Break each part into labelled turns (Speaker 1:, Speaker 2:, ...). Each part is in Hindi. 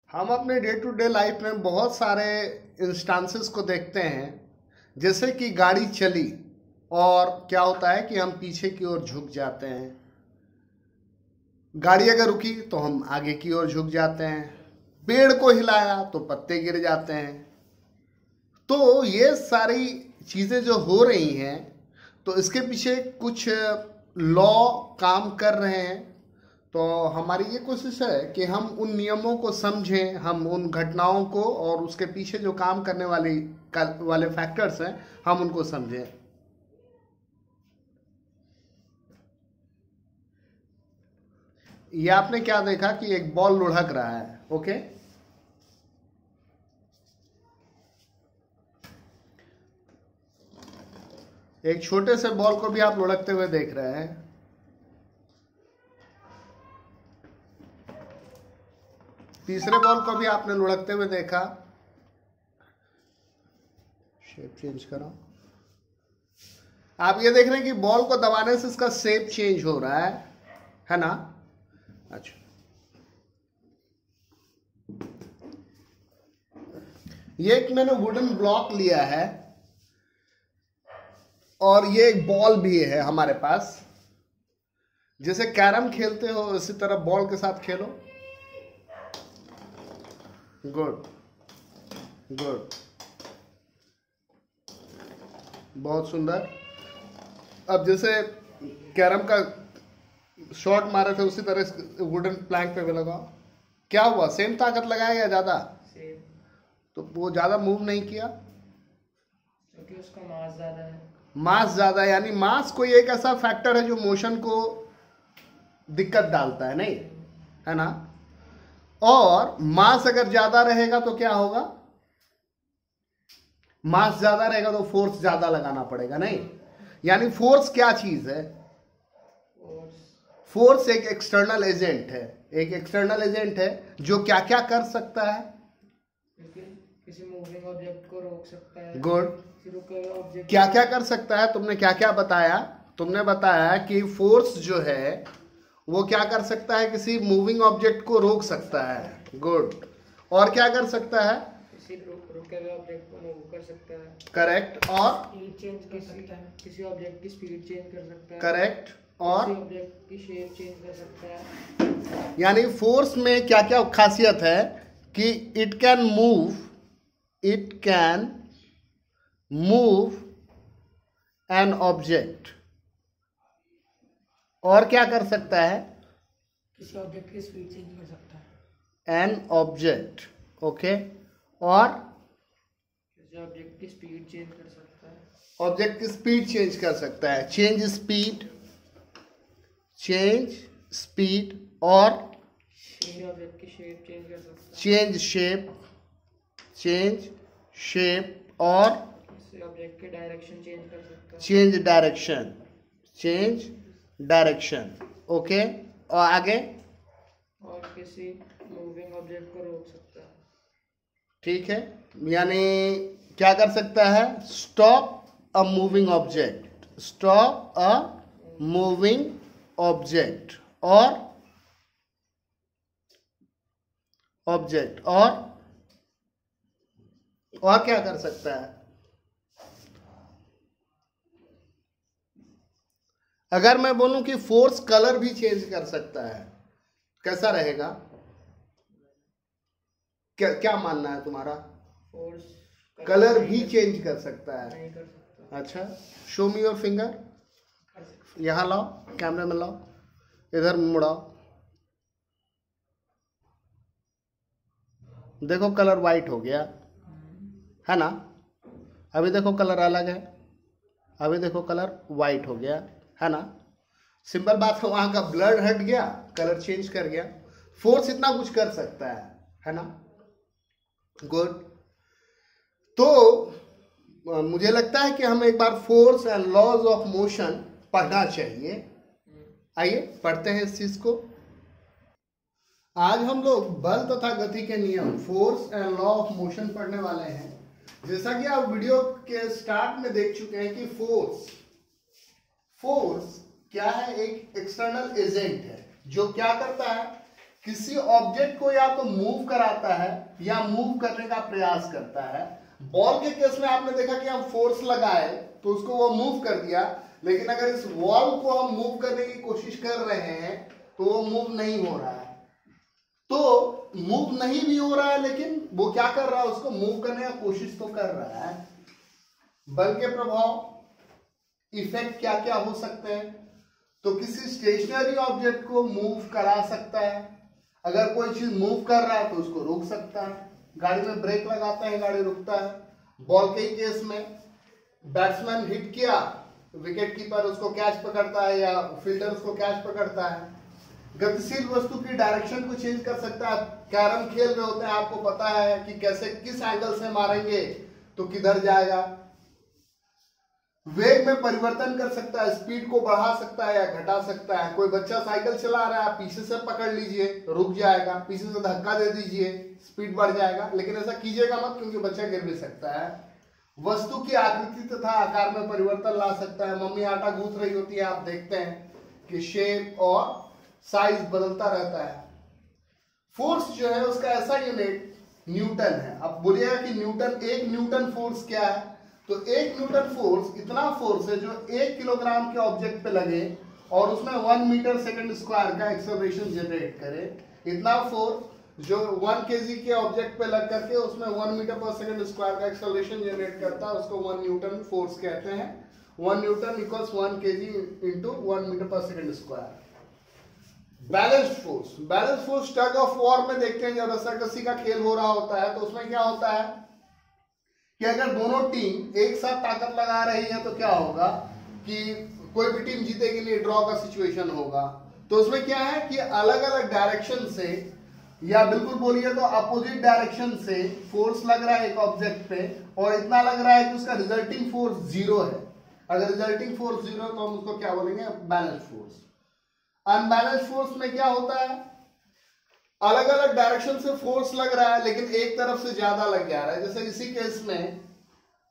Speaker 1: हम अपने डे टू डे लाइफ में बहुत सारे इंस्टांसेस को देखते हैं, जैसे कि गाड़ी चली और क्या होता है कि हम पीछे की ओर झुक जाते हैं। गाड़ी अगर रुकी तो हम आगे की ओर झुक जाते हैं। पेड़ को हिलाया तो पत्ते गिर जाते हैं। तो ये सारी चीज़ें जो हो रही हैं, तो इसके पीछे कुछ लॉ काम कर रहे हैं। तो हमारी ये कोशिश है कि हम उन नियमों को समझें, हम उन घटनाओं को और उसके पीछे जो काम करने वाले फैक्टर्स हैं, हम उनको समझें। ये आपने क्या देखा कि एक बॉल लुढ़क रहा है, ओके। एक छोटे से बॉल को भी आप लुढ़कते हुए देख रहे हैं। तीसरे बॉल को भी आपने लुढ़कते हुए देखा। शेप चेंज करो। आप ये देख रहे हैं कि बॉल को दबाने से इसका शेप चेंज हो रहा है ना। अच्छा, ये एक मैंने वुडन ब्लॉक लिया है और ये एक बॉल भी है हमारे पास। जैसे कैरम खेलते हो इसी तरह बॉल के साथ खेलो। गुड गुड, बहुत सुंदर। अब जैसे कैरम का शॉट मारे थे उसी तरह वुडन प्लैंक पे भी लगाओ। क्या हुआ, सेम ताकत लगाया या ज्यादा?
Speaker 2: सेम।
Speaker 1: तो वो ज्यादा मूव नहीं किया
Speaker 2: क्योंकि उसका मास ज्यादा है।
Speaker 1: मास ज्यादा, यानी मास कोई एक ऐसा फैक्टर है जो मोशन को दिक्कत डालता है, नहीं है ना। और मास अगर ज्यादा रहेगा तो क्या होगा, मास ज्यादा रहेगा तो फोर्स ज्यादा लगाना पड़ेगा, नहीं। यानी फोर्स क्या चीज है? फोर्स एक एक्सटर्नल एजेंट है। एक एक्सटर्नल एजेंट है जो क्या क्या कर सकता है?
Speaker 2: किसी मूविंग ऑब्जेक्ट को रोक सकता है।
Speaker 1: गुड। क्या क्या कर सकता है? तुमने क्या क्या बताया? तुमने बताया कि फोर्स जो है वो क्या कर सकता है, किसी मूविंग ऑब्जेक्ट को रोक सकता है। गुड। और क्या कर सकता है?
Speaker 2: किसी रुके हुए ऑब्जेक्ट को मूव कर सकता है।
Speaker 1: करेक्ट। और
Speaker 2: स्पीड चेंज कर सकता है। किसी ऑब्जेक्ट की स्पीड चेंज कर सकता है।
Speaker 1: करेक्ट। और
Speaker 2: किसी ऑब्जेक्ट की शेप चेंज कर सकता है।
Speaker 1: यानी फोर्स में क्या क्या खासियत है कि it can move an object. और क्या कर सकता है?
Speaker 2: किसी ऑब्जेक्ट की स्पीड चेंज कर सकता है।
Speaker 1: An object, okay. और
Speaker 2: किसी ऑब्जेक्ट की स्पीड चेंज कर सकता है।
Speaker 1: ऑब्जेक्ट की स्पीड चेंज कर सकता है। Change speed. और
Speaker 2: किसी ऑब्जेक्ट की शेप चेंज कर सकता है।
Speaker 1: Change shape. और
Speaker 2: किसी ऑब्जेक्ट की डायरेक्शन चेंज कर सकता है।
Speaker 1: Change direction, okay. और आगे?
Speaker 2: और किसी मूविंग ऑब्जेक्ट को रोक सकता है।
Speaker 1: ठीक है, यानी क्या कर सकता है? Stop a moving object. और क्या कर सकता है? अगर मैं बोलूं कि फोर्स कलर भी चेंज कर सकता है, कैसा रहेगा? क्या मानना है तुम्हारा?
Speaker 2: फोर्स
Speaker 1: कलर भी चेंज कर सकता है?
Speaker 2: नहीं कर सकता।
Speaker 1: अच्छा, शो मी योर फिंगर। यहां लाओ, कैमरे में लाओ, इधर मुड़ाओ। देखो कलर वाइट हो गया है ना। अभी देखो कलर अलग है, अभी देखो कलर वाइट हो गया है ना। सिंपल बात है, वहां का ब्लड हट गया, कलर चेंज कर गया। फोर्स इतना कुछ कर सकता है ना। गुड। तो मुझे लगता है कि हम एक बार force and laws of motion पढ़ना चाहिए। आइए पढ़ते हैं इस चीज को। आज हम लोग बल तथा गति के नियम, force and law of motion पढ़ने वाले हैं। जैसा कि आप वीडियो के स्टार्ट में देख चुके हैं कि फोर्स क्या है? एक एक्सटर्नल एजेंट है जो क्या करता है किसी ऑब्जेक्ट को या तो मूव कराता है या मूव करने का प्रयास करता है। बॉल के केस में आपने देखा कि हम फोर्स लगाए तो उसको वो मूव कर दिया, लेकिन अगर इस बॉल को हम मूव करने की कोशिश कर रहे हैं तो वो मूव नहीं हो रहा है। तो मूव नहीं भी हो रहा है, लेकिन वो क्या कर रहा है, उसको मूव करने का कोशिश तो कर रहा है। बल के प्रभाव इफेक्ट क्या क्या हो सकते हैं? तो किसी स्टेशनरी ऑब्जेक्ट को मूव करा सकता है। अगर कोई चीज मूव कर रहा है तो उसको रोक सकता है। गाड़ी में ब्रेक लगाते हैं, गाड़ी रुकता है। बॉल के केस में बैट्समैन हिट किया, विकेट कीपर उसको कैच पकड़ता है या फील्डर उसको कैच पकड़ता है। गतिशील वस्तु की डायरेक्शन को चेंज कर सकता है। कैरम खेल रहे होते हैं, आपको पता है कि कैसे किस एंगल से मारेंगे तो किधर जाएगा। वेग में परिवर्तन कर सकता है, स्पीड को बढ़ा सकता है या घटा सकता है। कोई बच्चा साइकिल चला रहा है, पीछे से पकड़ लीजिए, रुक जाएगा, पीछे से धक्का दे दीजिए, स्पीड बढ़ जाएगा, लेकिन ऐसा कीजिएगा मत क्योंकि बच्चा गिर भी सकता है। वस्तु की आकृति तथा आकार में परिवर्तन ला सकता है। मम्मी आटा गूंथ रही होती है, आप देखते हैं कि शेप और साइज बदलता रहता है। फोर्स जो है उसका ऐसा यूनिट न्यूटन है। अब बोलिएगा कि न्यूटन, एक न्यूटन फोर्स क्या है? तो एक न्यूटन फोर्स इतना फोर्स है जो 1 किलोग्राम के ऑब्जेक्ट पे लगे और उसमें 1 मीटर सेकंड स्क्वायर का एक्सेलरेशन जनरेट करे। इतना फोर्स जो 1 केजी के ऑब्जेक्ट पे लग करके उसमें 1 मीटर पर सेकंड स्क्वायर का एक्सेलरेशन जनरेट करता है, उसको 1 न्यूटन फोर्स कहते हैं। 1 newton equals 1 KG into 1 metre per second square. Balanced force, balance force tug of war में देखते हैं, जब रस्साकसी का खेल हो रहा होता है तो उसमें क्या होता है कि अगर दोनों टीम एक साथ ताकत लगा रही है तो क्या होगा कि कोई भी टीम जीतेगी नहीं, ड्रॉ का सिचुएशन होगा। तो उसमें क्या है कि अलग अलग डायरेक्शन से या बिल्कुल बोलिए तो अपोजिट डायरेक्शन से फोर्स लग रहा है एक ऑब्जेक्ट पे और इतना लग रहा है कि उसका रिजल्टिंग फोर्स 0 है। अगर रिजल्टिंग फोर्स 0 है तो हम उसको क्या बोलेंगे? Balance force. अनबैलेंस फोर्स में क्या होता है? अलग अलग डायरेक्शन से फोर्स लग रहा है लेकिन एक तरफ से ज्यादा लग जा रहा है। जैसे इसी केस में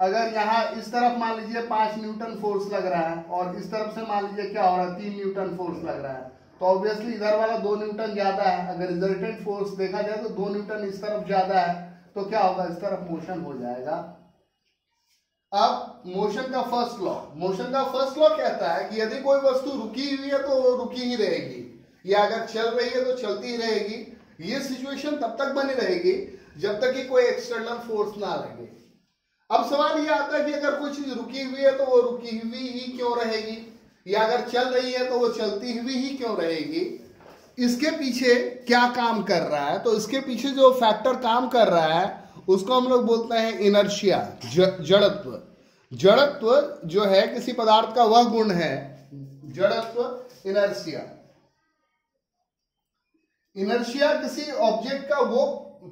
Speaker 1: अगर यहाँ इस तरफ मान लीजिए 5 न्यूटन फोर्स लग रहा है और इस तरफ से मान लीजिए क्या हो रहा है 3 न्यूटन फोर्स लग रहा है, तो ऑब्वियसली इधर वाला 2 न्यूटन ज्यादा है। अगर रिजल्टेंट फोर्स देखा जाए तो 2 न्यूटन इस तरफ ज्यादा है, तो क्या होगा? इस तरफ मोशन हो जाएगा। अब मोशन का फर्स्ट लॉ, मोशन का फर्स्ट लॉ कहता है कि यदि कोई वस्तु रुकी हुई है तो वो रुकी ही रहेगी, या अगर चल रही है तो चलती ही रहेगी। ये सिचुएशन तब तक बनी रहेगी जब तक कि कोई एक्सटर्नल फोर्स ना लगे। अब सवाल ये आता है कि अगर कोई चीज रुकी हुई है तो वो रुकी हुई ही क्यों रहेगी, या अगर चल रही है तो वो चलती हुई ही क्यों रहेगी? इसके पीछे क्या काम कर रहा है? तो इसके पीछे जो फैक्टर काम कर रहा है उसको हम लोग बोलते हैं इनर्शिया, जड़त्व। जड़त्व जो है किसी पदार्थ का वह गुण है, जड़त्व, इनर्शिया। इनर्शिया किसी ऑब्जेक्ट का वो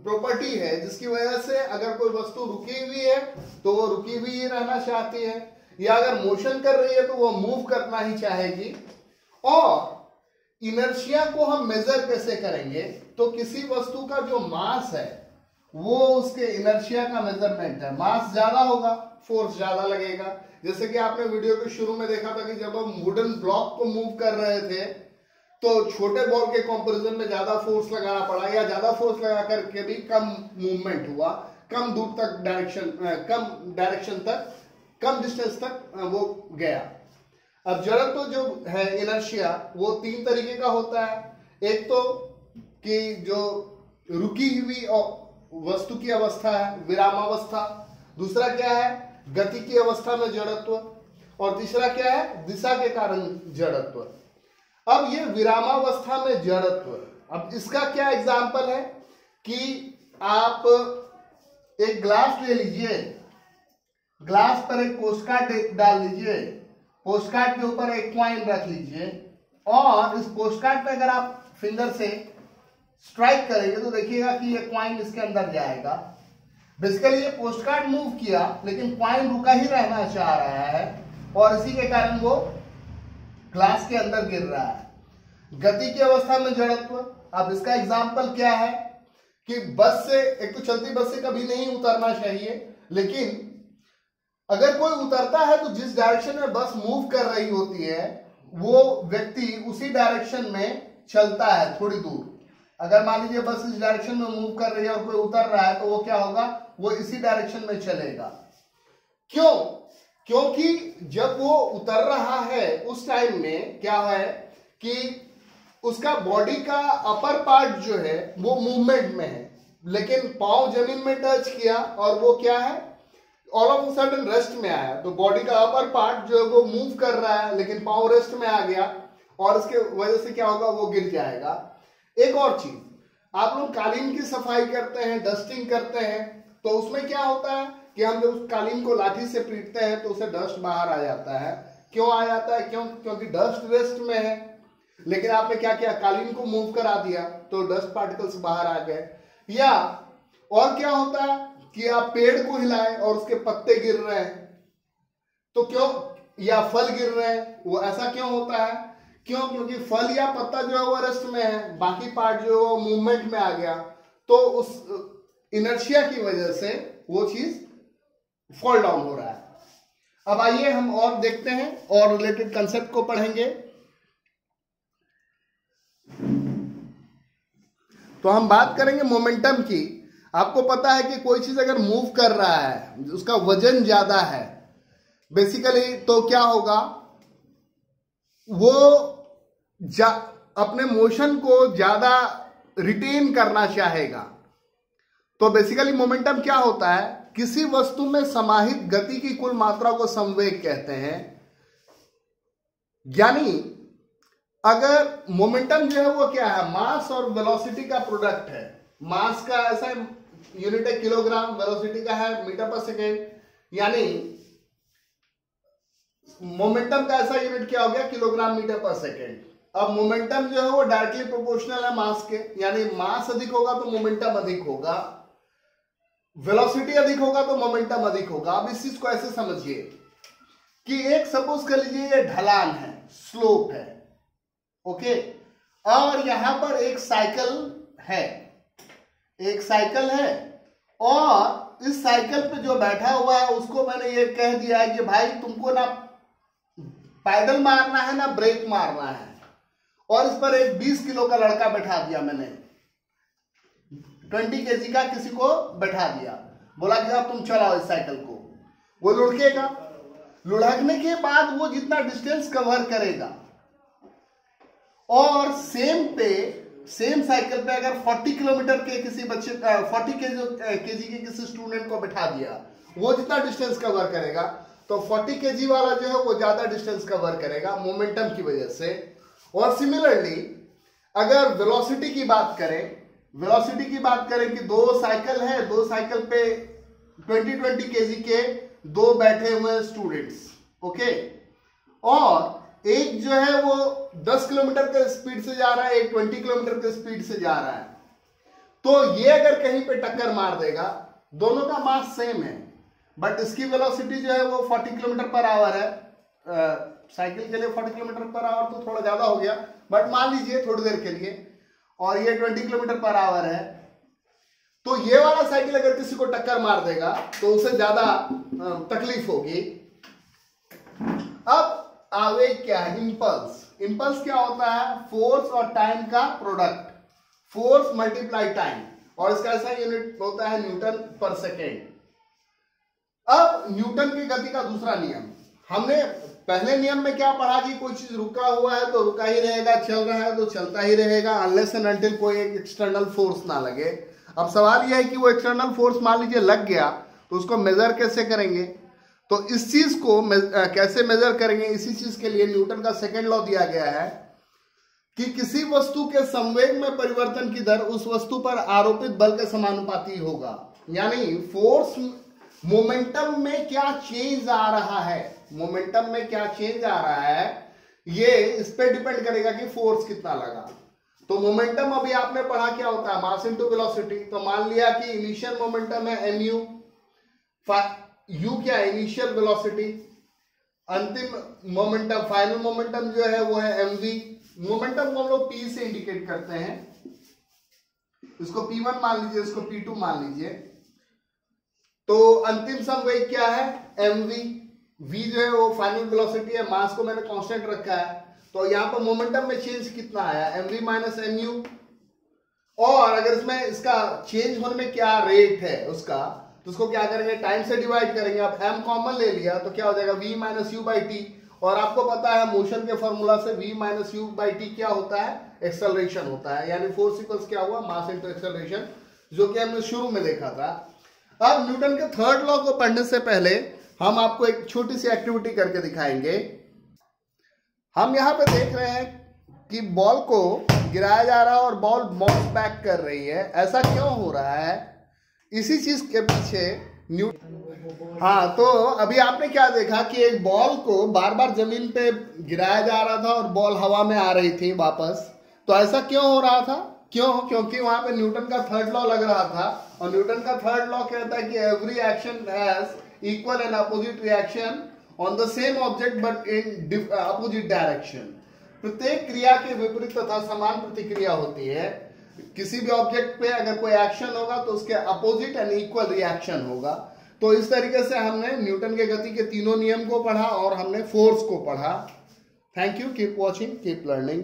Speaker 1: प्रॉपर्टी है जिसकी वजह से अगर कोई वस्तु रुकी हुई है तो वो रुकी हुई ही रहना चाहती है, या अगर मोशन कर रही है तो वो मूव करना ही चाहेगी। और इनर्शिया को हम मेजर कैसे करेंगे? तो किसी वस्तु का जो मास है वो उसके इनर्शिया का मेजरमेंट है। मास ज्यादा होगा, फोर्स ज्यादा लगेगा। जैसे कि आपने वीडियो के शुरू में देखा था कि जब हम वुडन ब्लॉक को मूव कर रहे थे तो छोटे बॉल के कंपैरिजन में ज्यादा फोर्स लगाना पड़ा, या ज्यादा फोर्स लगा करके भी कम मूवमेंट हुआ, कम दूर तक डायरेक्शन तक, कम डिस्टेंस तक वो गया। अब जड़त्व जो है इनर्शिया वो 3 तरीके का होता है। एक तो कि जो रुकी हुई वस्तु की अवस्था है, विरामावस्था। दूसरा क्या है? गति की अवस्था में जड़त्व। और तीसरा क्या है? दिशा के कारण जड़त्व। अब ये विरामावस्था में जड़त्व, अब इसका क्या एग्जाम्पल है कि आप एक ग्लास ले लीजिए, ग्लास पर एक पोस्टकार्ड डाल लीजिए, पोस्टकार्ड के ऊपर एक कॉइन रख लीजिए और इस पोस्टकार्ड पे अगर आप फिंगर से स्ट्राइक करेंगे तो देखिएगा कि ये कॉइन इसके अंदर जाएगा। बेसिकली ये पोस्टकार्ड मूव किया लेकिन कॉइन रुका ही रहना चाह रहा है और इसी के कारण वो ग्लास के अंदर गिर रहा है। गति की अवस्था में जड़त्व, अब इसका एग्जाम्पल क्या है कि बस से, एक तो चलती बस से कभी नहीं उतरना चाहिए, लेकिन अगर कोई उतरता है तो जिस डायरेक्शन में बस मूव कर रही होती है वो व्यक्ति उसी डायरेक्शन में चलता है थोड़ी दूर, अगर मान लीजिए बस इस डायरेक्शन में मूव कर रही है और कोई उतर रहा है तो वो क्या होगा, वो इसी डायरेक्शन में चलेगा। क्यों? क्योंकि जब वो उतर रहा है उस टाइम में क्या है कि उसका बॉडी का अपर पार्ट जो है वो मूवमेंट में है, लेकिन पांव जमीन में टच किया और वो क्या है, all of a sudden rest में आया। तो बॉडी का अपर पार्ट जो है वो मूव कर रहा है लेकिन पांव रेस्ट में आ गया और इसके वजह से क्या होगा, वो गिर जाएगा। एक और चीज, आप लोग कालीन की सफाई करते हैं, डस्टिंग करते हैं, तो उसमें क्या होता है कि हम जब उस कालीन को लाठी से पीटते हैं तो उसे डस्ट बाहर आ जाता है। क्यों आ जाता है? क्योंकि डस्ट रेस्ट में है, लेकिन आपने क्या किया, कालीन को मूव करा दिया तो डस्ट पार्टिकल्स बाहर आ गए। या और क्या होता है कि आप पेड़ को हिलाए और उसके पत्ते गिर रहे हैं तो क्यों, या फल गिर रहे हैं, वो ऐसा क्यों होता है? क्यों? क्योंकि फल या पत्ता जो है वो रेस्ट में है, बाकी पार्ट जो है वो मूवमेंट में आ गया, तो उस इनर्शिया की वजह से वो चीज फॉल डाउन हो रहा है। अब आइए हम और देखते हैं और रिलेटेड कंसेप्ट को पढ़ेंगे। तो हम बात करेंगे मोमेंटम की। आपको पता है कि कोई चीज अगर मूव कर रहा है, उसका वजन ज्यादा है बेसिकली, तो क्या होगा, वो अपने मोशन को ज्यादा रिटेन करना चाहेगा। तो बेसिकली मोमेंटम क्या होता है, किसी वस्तु में समाहित गति की कुल मात्रा को संवेग कहते हैं। यानी अगर मोमेंटम जो है वो क्या है, मास और वेलोसिटी का प्रोडक्ट है। मास का ऐसा यूनिट है किलोग्राम, वेलोसिटी का है मीटर पर सेकेंड, यानी मोमेंटम का ऐसा यूनिट क्या हो गया, किलोग्राम मीटर पर सेकेंड। अब मोमेंटम जो है वो डायरेक्टली प्रोपोर्शनल है मास के, यानी मास अधिक होगा तो मोमेंटम अधिक होगा, वेलोसिटी अधिक होगा तो मोमेंटम अधिक होगा। अब इस चीज को ऐसे समझिए कि एक सपोज कर लीजिए ये ढलान है, स्लोप है, ओके, और यहां पर एक साइकिल है, एक साइकिल है, और इस साइकिल पे जो बैठा हुआ है उसको मैंने ये कह दिया है कि भाई तुमको ना पैडल मारना है ना ब्रेक मारना है, और इस पर एक 20 किलो का लड़का बैठा दिया मैंने, 20 kg का किसी को बैठा दिया, बोला कि अब तुम चलाओ इस साइकिल को। वो लुढ़केगा, लुढ़कने के बाद वो जितना डिस्टेंस कवर करेगा, और सेम साइकिल पे अगर 40 किलोमीटर के किसी बच्चे 40 केजी के किसी स्टूडेंट को बैठा दिया, वो जितना डिस्टेंस कवर करेगा, तो 40 केजी वाला जो है वो ज्यादा डिस्टेंस कवर करेगा मोमेंटम की वजह से। और सिमिलरली अगर वेलोसिटी की बात करें कि दो साइकिल है, दो साइकिल पे 20 केजी के दो बैठे हुए स्टूडेंट्स, ओके, और एक जो है वो 10 किलोमीटर के स्पीड से जा रहा है, एक 20 किलोमीटर के स्पीड से जा रहा है, तो ये अगर कहीं पे टक्कर मार देगा, दोनों का मास सेम है, बट इसकी वेलोसिटी जो है वो 40 किलोमीटर पर आवर है, साइकिल के लिए 40 किलोमीटर पर आवर तो थोड़ा ज्यादा हो गया, बट मान लीजिए थोड़ी देर के लिए, और ये 20 किलोमीटर पर आवर है, तो ये वाला साइकिल अगर किसी को टक्कर मार देगा तो उसे ज्यादा तकलीफ होगी। अब आवेग क्या है, इंपल्स क्या होता है, फोर्स और टाइम का प्रोडक्ट, फोर्स मल्टीप्लाई टाइम, और इसका ऐसा यूनिट होता है न्यूटन पर सेकेंड। अब न्यूटन की गति का दूसरा नियम, हमने पहले नियम में क्या पढ़ा कि कोई चीज रुका हुआ है तो रुका ही रहेगा, चल रहा है तो चलता ही रहेगा, अनलेस एंड अनटिल कोई एक एक्सटर्नल फोर्स ना लगे। अब सवाल यह है कि वो एक्सटर्नल फोर्स मान लीजिए लग गया तो उसको मेजर कैसे करेंगे, तो इस चीज को कैसे मेजर करेंगे, इसी चीज के लिए न्यूटन का सेकेंड लॉ दिया गया है कि किसी वस्तु के संवेग में परिवर्तन की दर उस वस्तु पर आरोपित बल के समानुपाती होगा। यानी फोर्स मोमेंटम में क्या चेंज आ रहा है, मोमेंटम में क्या चेंज आ रहा है, ये इस पे डिपेंड करेगा कि फोर्स कितना लगा। तो मोमेंटम अभी आपने पढ़ा क्या होता है, मास इनटू वेलोसिटी। तो मान लिया कि इनिशियल मोमेंटम है mu, u क्या है, इनिशियल वेलोसिटी, अंतिम मोमेंटम फाइनल मोमेंटम जो है वो है mv। मोमेंटम को हम लोग p से इंडिकेट करते हैं, इसको p1 मान लीजिए, इसको p2 मान लीजिए। तो अंतिम संवेग क्या है, mv, v जो है वो फाइनल वेलोसिटी है, मास को मैंने कांस्टेंट रखा है, तो यहां पर मोमेंटम में चेंज कितना आया, mv माइनस mu, और अगर इसमें इसका चेंज होने में क्या रेट है उसका, तो उसको क्या करेंगे, टाइम से डिवाइड करेंगे। अब m कॉमन ले लिया तो क्या हो जाएगा v minus you by T, और आपको पता है मोशन के फॉर्मूला से v minus you by T क्या होता है, एक्सेलरेशन होता है, यानी फोर्स इक्वल्स क्या हुआ, मास इनटू एक्सेलरेशन, जो कि हमने शुरू में देखा था। अब न्यूटन के थर्ड लॉ को पढ़ने से पहले हम आपको एक छोटी सी एक्टिविटी करके दिखाएंगे। हम यहाँ पे देख रहे हैं कि बॉल को गिराया जा रहा है और बॉल बाउंस बैक कर रही है। ऐसा क्यों हो रहा है, इसी चीज के पीछे हाँ, तो अभी आपने क्या देखा कि एक बॉल को बार बार जमीन पे गिराया जा रहा था और बॉल हवा में आ रही थी वापस। तो ऐसा क्यों हो रहा था, क्यों, क्योंकि वहां पे न्यूटन का थर्ड लॉ लग रहा था, और न्यूटन का थर्ड लॉ कहता है कि every action has equal and opposite reaction on the same object but in opposite direction. प्रत्येक क्रिया के विपरीत तथा समान प्रतिक्रिया होती है। किसी भी ऑब्जेक्ट पे अगर कोई एक्शन होगा तो उसके अपोजिट एंड इक्वल रिएक्शन होगा। तो इस तरीके से हमने न्यूटन के गति के तीनों नियम को पढ़ा और हमने फोर्स को पढ़ा। Thank you, keep watching, keep learning.